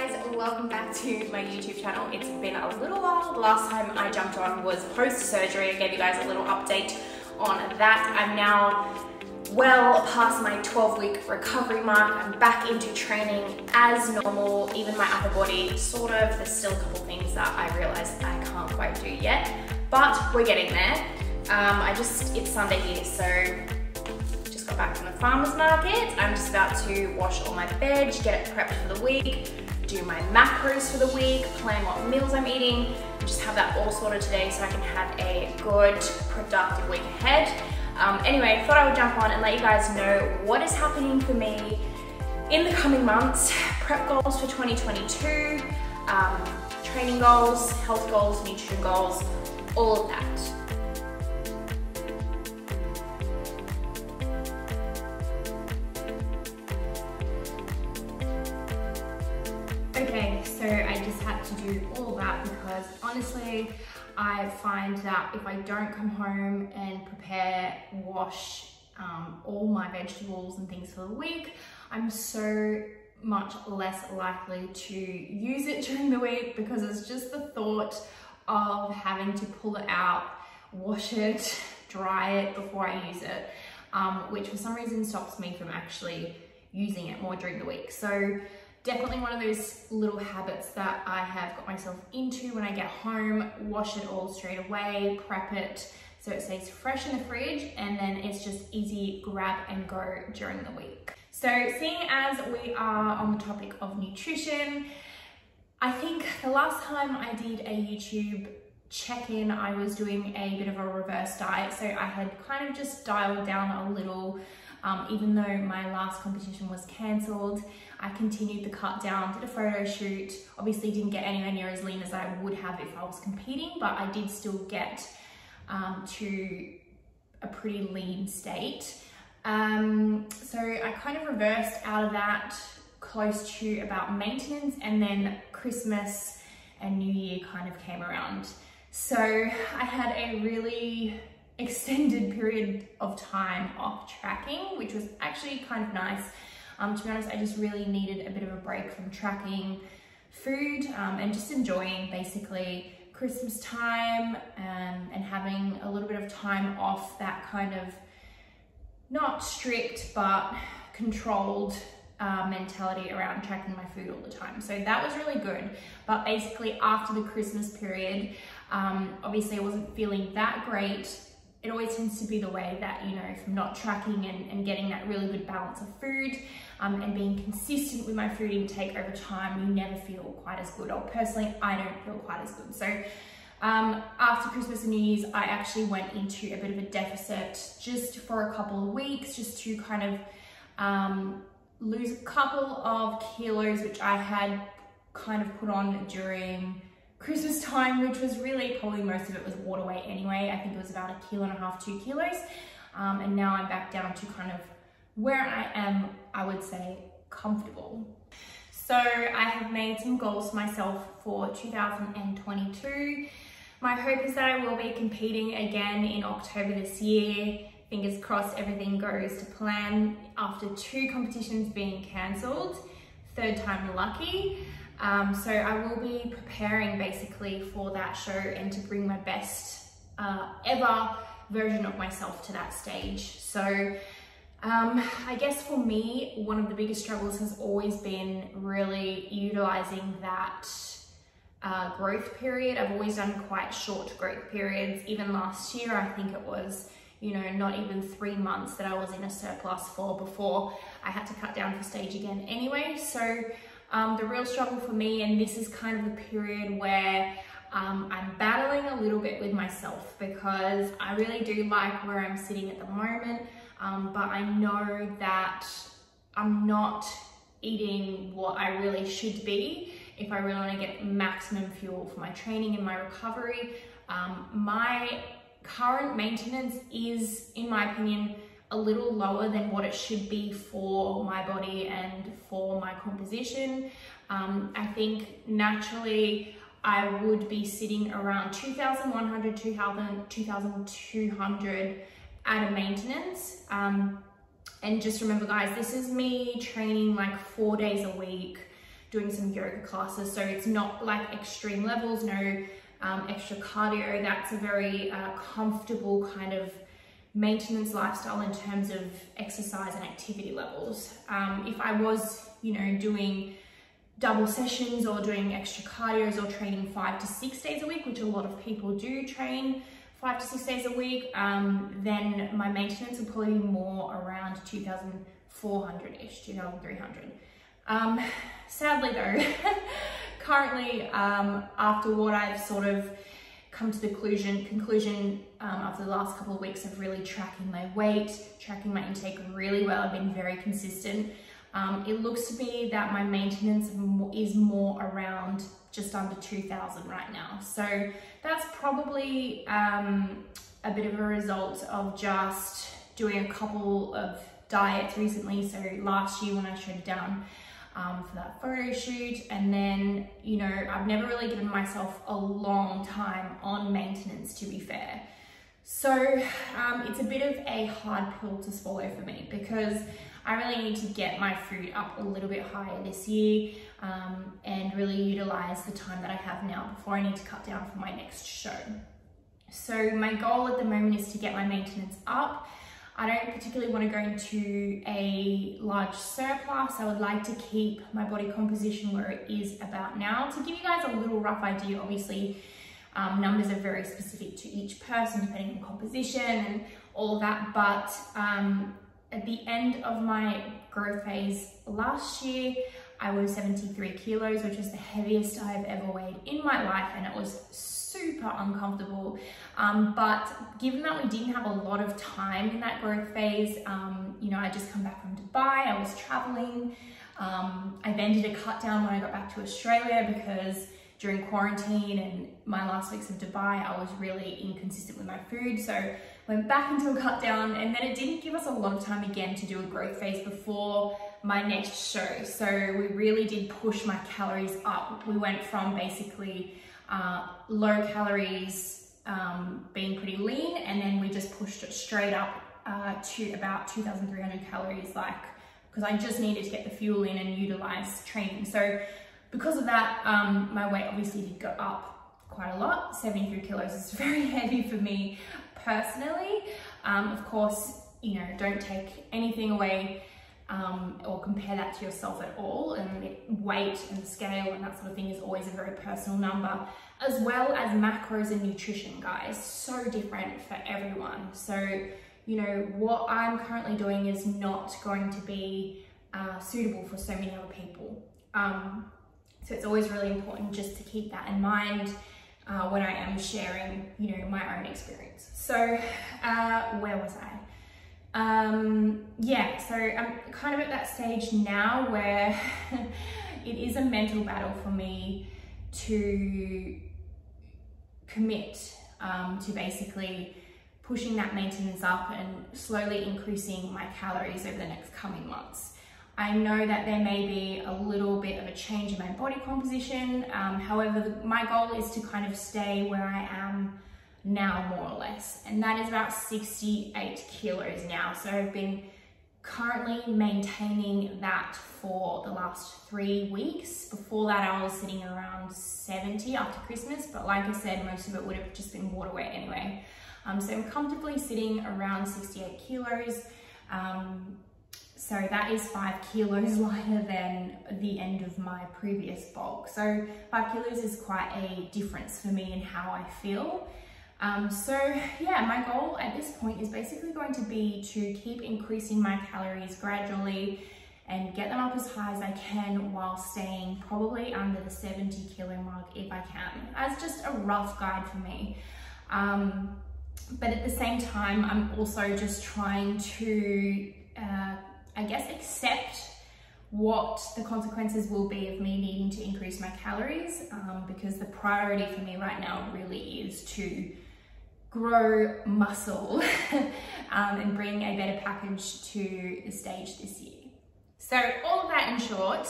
guys, welcome back to my YouTube channel. It's been a little while. The last time I jumped on was post-surgery. I gave you guys a little update on that. I'm now well past my 12-week recovery mark. I'm back into training as normal, even my upper body, sort of. There's still a couple things that I realized I can't quite do yet, but we're getting there. It's Sunday here, so got back from the farmer's market. I'm just about to wash all my veg, get it prepped for the week, do my macros for the week, plan what meals I'm eating, and just have that all sorted today so I can have a good, productive week ahead. Anyway, thought I would jump on and let you guys know what is happening for me in the coming months, prep goals for 2022, training goals, health goals, nutrition goals, all of that. Okay, so I just had to do all that because honestly, I find that if I don't come home and prepare, wash all my vegetables and things for the week, I'm so much less likely to use it during the week because it's just the thought of having to pull it out, wash it, dry it before I use it, which for some reason stops me from actually using it more during the week. So definitely one of those little habits that I have got myself into when I get home, wash it all straight away, prep it so it stays fresh in the fridge, and then it's just easy grab and go during the week. So seeing as we are on the topic of nutrition, I think the last time I did a YouTube check-in, I was doing a bit of a reverse diet. So I had kind of just dialed down a little, even though my last competition was cancelled. I continued the cut down, did a photo shoot, obviously didn't get anywhere near as lean as I would have if I was competing, but I did still get to a pretty lean state. So I kind of reversed out of that close to about maintenance, and then Christmas and New Year kind of came around. So I had a really extended period of time off tracking, which was actually kind of nice. To be honest, I just really needed a bit of a break from tracking food and just enjoying basically Christmas time and having a little bit of time off that kind of not strict but controlled mentality around tracking my food all the time. So that was really good. But basically after the Christmas period, obviously I wasn't feeling that great. It always tends to be the way that, you know, from not tracking and getting that really good balance of food and being consistent with my food intake over time, you never feel quite as good. Or personally, I don't feel quite as good. So after Christmas and New Year's, I actually went into a bit of a deficit just for a couple of weeks, just to kind of lose a couple of kilos, which I had kind of put on during Christmas time, which was really probably most of it was water weight anyway. I think it was about 1.5 kilos, 2 kilos. And now I'm back down to kind of where I am, I would say, comfortable. So I have made some goals for myself for 2022. My hope is that I will be competing again in October this year. Fingers crossed everything goes to plan after 2 competitions being cancelled. 3rd time lucky. So I will be preparing basically for that show and to bring my best ever version of myself to that stage. So I guess for me, one of the biggest struggles has always been really utilizing that growth period. I've always done quite short growth periods. Even last year, I think it was, you know, not even 3 months that I was in a surplus for before I had to cut down for stage again anyway. So the real struggle for me, and this is kind of the period where I'm battling a little bit with myself, because I really do like where I'm sitting at the moment, but I know that I'm not eating what I really should be if I really want to get maximum fuel for my training and my recovery. My current maintenance is, in my opinion, a little lower than what it should be for my body and for my composition. I think naturally I would be sitting around 2,100, 2,200 at a maintenance. And just remember guys, this is me training like 4 days a week, doing some yoga classes. So it's not like extreme levels, no extra cardio. That's a very comfortable kind of maintenance lifestyle in terms of exercise and activity levels. If I was, you know, doing double sessions or doing extra cardios or training 5 to 6 days a week, which a lot of people do train 5 to 6 days a week, then my maintenance would probably be more around 2,400-ish, 2,300. Sadly though, currently, after what I've sort of come to the conclusion after the last couple of weeks of really tracking my weight, tracking my intake really well, I've been very consistent. It looks to me that my maintenance is more around just under 2,000 right now. So that's probably a bit of a result of just doing a couple of diets recently. So last year when I shredded down for that photo shoot, and then, you know, I've never really given myself a long time on maintenance, to be fair. So it's a bit of a hard pill to swallow for me, because I really need to get my food up a little bit higher this year and really utilize the time that I have now before I need to cut down for my next show. So my goal at the moment is to get my maintenance up. I don't particularly want to go into a large surplus. I would like to keep my body composition where it is about now. To give you guys a little rough idea, obviously numbers are very specific to each person depending on composition and all of that, but at the end of my growth phase last year, I was 73 kilos, which is the heaviest I've ever weighed in my life, and it was super uncomfortable. But given that we didn't have a lot of time in that growth phase, you know, I just come back from Dubai, I was traveling. I then did a cut down when I got back to Australia, because during quarantine and my last weeks of Dubai, I was really inconsistent with my food. So went back into a cut down, and then it didn't give us a lot of time again to do a growth phase before my next show. So we really did push my calories up. We went from basically low calories, being pretty lean, and then we just pushed it straight up to about 2,300 calories, like, because I just needed to get the fuel in and utilize training. So because of that, my weight obviously did go up quite a lot. 73 kilos is very heavy for me personally. Of course, you know, don't take anything away or compare that to yourself at all. And weight and scale and that sort of thing is always a very personal number, as well as macros and nutrition, guys. So different for everyone. So, you know, what I'm currently doing is not going to be suitable for so many other people. So it's always really important just to keep that in mind when I am sharing, you know, my own experience. So where was I? Yeah, so I'm kind of at that stage now where it is a mental battle for me to commit to basically pushing that maintenance up and slowly increasing my calories over the next coming months. I know that there may be a little bit of a change in my body composition. However, my goal is to kind of stay where I am now, more or less. And that is about 68 kilos now. So I've been currently maintaining that for the last 3 weeks. Before that, I was sitting around 70 after Christmas. But like I said, most of it would have just been water weight anyway. So I'm comfortably sitting around 68 kilos. So that is 5 kilos lighter than the end of my previous bulk. So 5 kilos is quite a difference for me in how I feel. So yeah, my goal at this point is basically going to be to keep increasing my calories gradually and get them up as high as I can while staying probably under the 70 kilo mark if I can. That's just a rough guide for me. But at the same time, I'm also just trying to I guess accept what the consequences will be of me needing to increase my calories, because the priority for me right now really is to grow muscle and bring a better package to the stage this year. So all of that in short,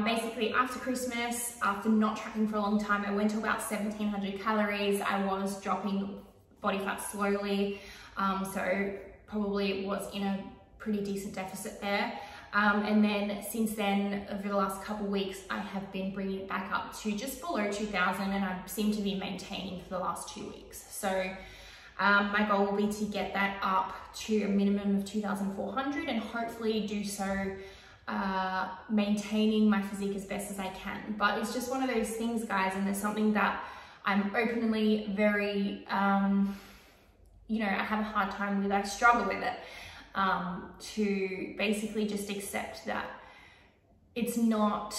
basically after Christmas, after not tracking for a long time, I went to about 1,700 calories. I was dropping body fat slowly, so probably was in a pretty decent deficit there. And then since then, over the last couple of weeks, I have been bringing it back up to just below 2,000, and I seem to be maintaining for the last 2 weeks. So my goal will be to get that up to a minimum of 2,400 and hopefully do so maintaining my physique as best as I can. But it's just one of those things, guys, and it's something that I'm openly very, you know, I have a hard time with, I struggle with it, to basically just accept that it's not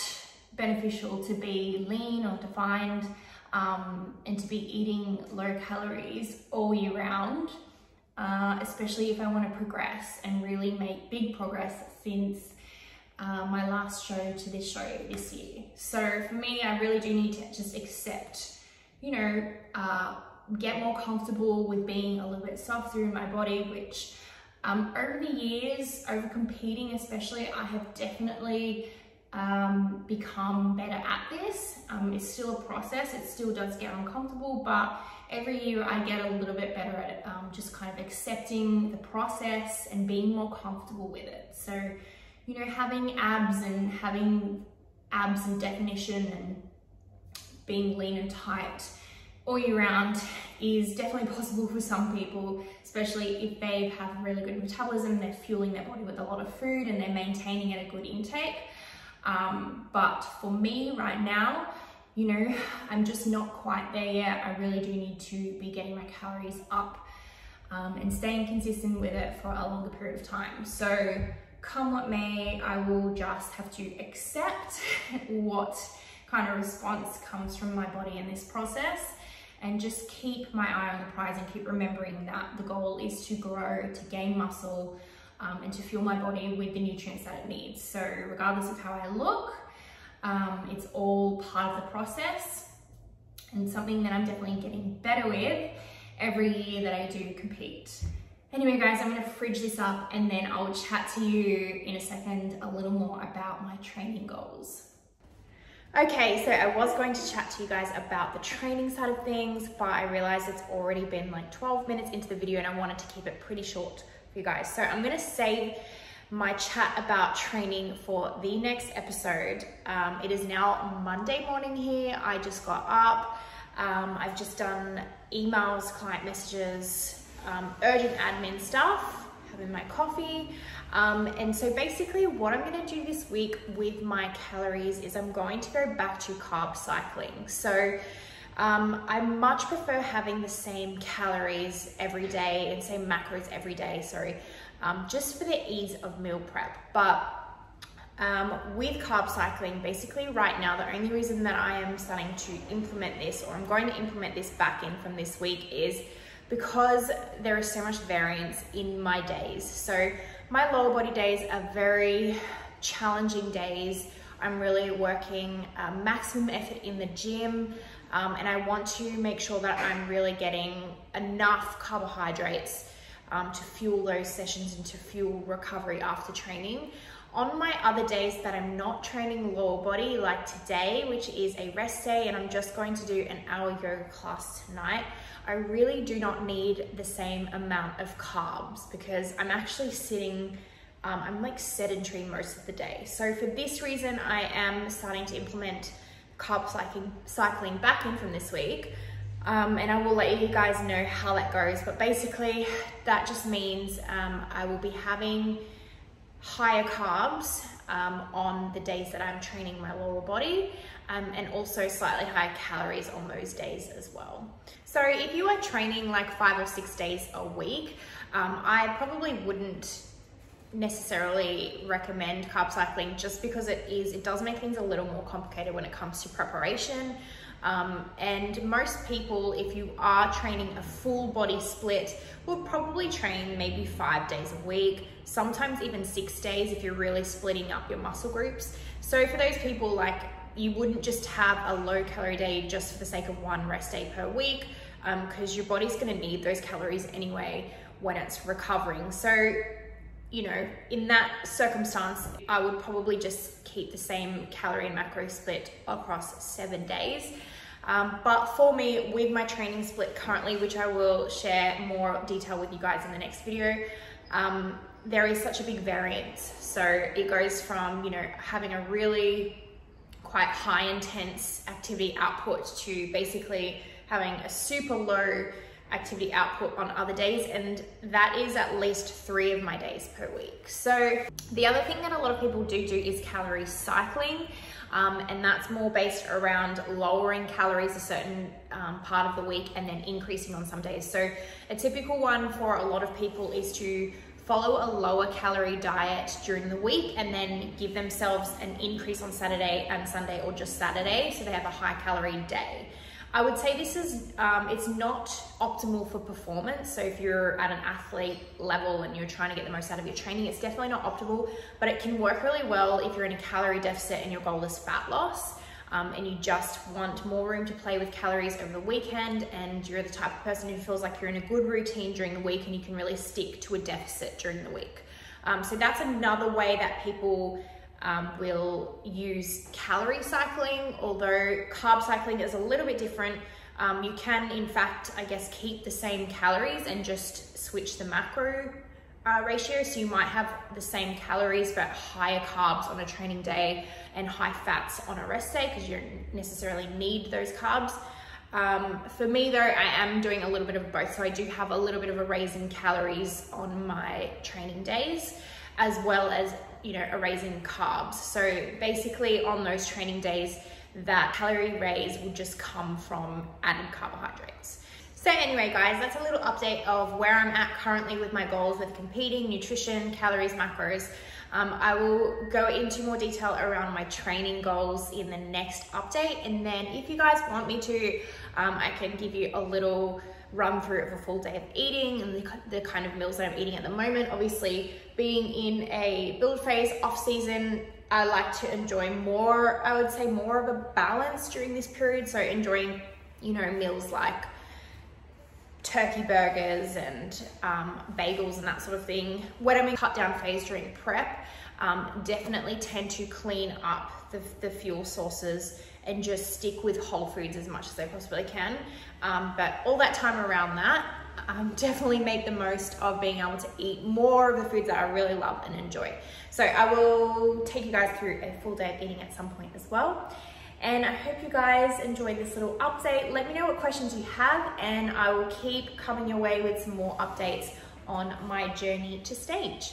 beneficial to be lean or defined, and to be eating low calories all year round, especially if I want to progress and really make big progress since my last show to this show this year. So for me, I really do need to just accept, you know, get more comfortable with being a little bit softer in my body, which over the years, over competing especially, I have definitely become better at this. It's still a process, it still does get uncomfortable, but every year I get a little bit better at it, just kind of accepting the process and being more comfortable with it. So, you know, having abs and definition and being lean and tight all year round is definitely possible for some people, especially if they have really good metabolism, they're fueling their body with a lot of food and they're maintaining at a good intake. But for me right now, you know, I'm just not quite there yet. I really do need to be getting my calories up and staying consistent with it for a longer period of time. So come what may, I will just have to accept what kind of response comes from my body in this process, and just keep my eye on the prize and keep remembering that the goal is to grow, to gain muscle, and to fuel my body with the nutrients that it needs. So regardless of how I look, it's all part of the process and something that I'm definitely getting better with every year that I do compete. Anyway, guys, I'm gonna fridge this up and then I'll chat to you in a second a little more about my training goals. Okay, so I was going to chat to you guys about the training side of things, but I realized it's already been like 12 minutes into the video and I wanted to keep it pretty short for you guys. So I'm gonna save my chat about training for the next episode. It is now Monday morning here. I just got up. I've just done emails, client messages, urgent admin stuff, having my coffee. And so basically what I'm gonna do this week with my calories is I'm going to go back to carb cycling. So I much prefer having the same calories every day and same macros every day, sorry, just for the ease of meal prep. But with carb cycling, basically right now, the only reason that I am starting to implement this, or I'm going to implement this back in from this week, is because there is so much variance in my days. So my lower body days are very challenging days. I'm really working maximum effort in the gym, and I want to make sure that I'm really getting enough carbohydrates to fuel those sessions and to fuel recovery after training. On my other days that I'm not training lower body, like today, which is a rest day and I'm just going to do an hour yoga class tonight, I really do not need the same amount of carbs because I'm actually sitting, I'm like sedentary most of the day. So for this reason, I am starting to implement carb cycling back in from this week. And I will let you guys know how that goes. But basically that just means I will be having higher carbs on the days that I'm training my lower body, and also slightly higher calories on those days as well. So if you are training like 5 or 6 days a week, I probably wouldn't necessarily recommend carb cycling, just because it does make things a little more complicated when it comes to preparation. And most people, if you are training a full body split, will probably train maybe 5 days a week, sometimes even 6 days if you're really splitting up your muscle groups. So for those people, like, you wouldn't just have a low calorie day just for the sake of one rest day per week, because your body's gonna need those calories anyway when it's recovering. So, you know, in that circumstance, I would probably just keep the same calorie and macro split across 7 days. But for me, with my training split currently, which I will share more detail with you guys in the next video, there is such a big variance. So it goes from, you know, having a really quite high intense activity output to basically having a super low activity output on other days, and that is at least 3 of my days per week. So the other thing that a lot of people do is calorie cycling, and that's more based around lowering calories a certain part of the week and then increasing on some days. So a typical one for a lot of people is to follow a lower calorie diet during the week and then give themselves an increase on Saturday and Sunday, or just Saturday, so they have a high calorie day. I would say this is, it's not optimal for performance. So if you're at an athlete level and you're trying to get the most out of your training, it's definitely not optimal, but it can work really well if you're in a calorie deficit and your goal is fat loss, and you just want more room to play with calories over the weekend, and you're the type of person who feels like you're in a good routine during the week and you can really stick to a deficit during the week. So that's another way that people will use calorie cycling, although carb cycling is a little bit different. You can, in fact, I guess, keep the same calories and just switch the macro ratio. So you might have the same calories but higher carbs on a training day and high fats on a rest day, because you don't necessarily need those carbs. For me though, I am doing a little bit of both. So I do have a little bit of a raise in calories on my training days, as well as, you know, a raise in carbs. So basically on those training days, that calorie raise will just come from added carbohydrates. So anyway, guys, that's a little update of where I'm at currently with my goals with competing, nutrition, calories, macros. I will go into more detail around my training goals in the next update. And then if you guys want me to, I can give you a little run through of a full day of eating and the kind of meals that I'm eating at the moment. Obviously, being in a build phase, off season, I like to enjoy more, I would say more of a balance during this period. So enjoying, you know, meals like turkey burgers and bagels and that sort of thing. When I'm in cut down phase during prep, definitely tend to clean up the fuel sources and just stick with whole foods as much as I possibly can. But all that time around that, definitely make the most of being able to eat more of the foods that I really love and enjoy. So I will take you guys through a full day of eating at some point as well. And I hope you guys enjoyed this little update. Let me know what questions you have, and I will keep coming your way with some more updates on my journey to stage.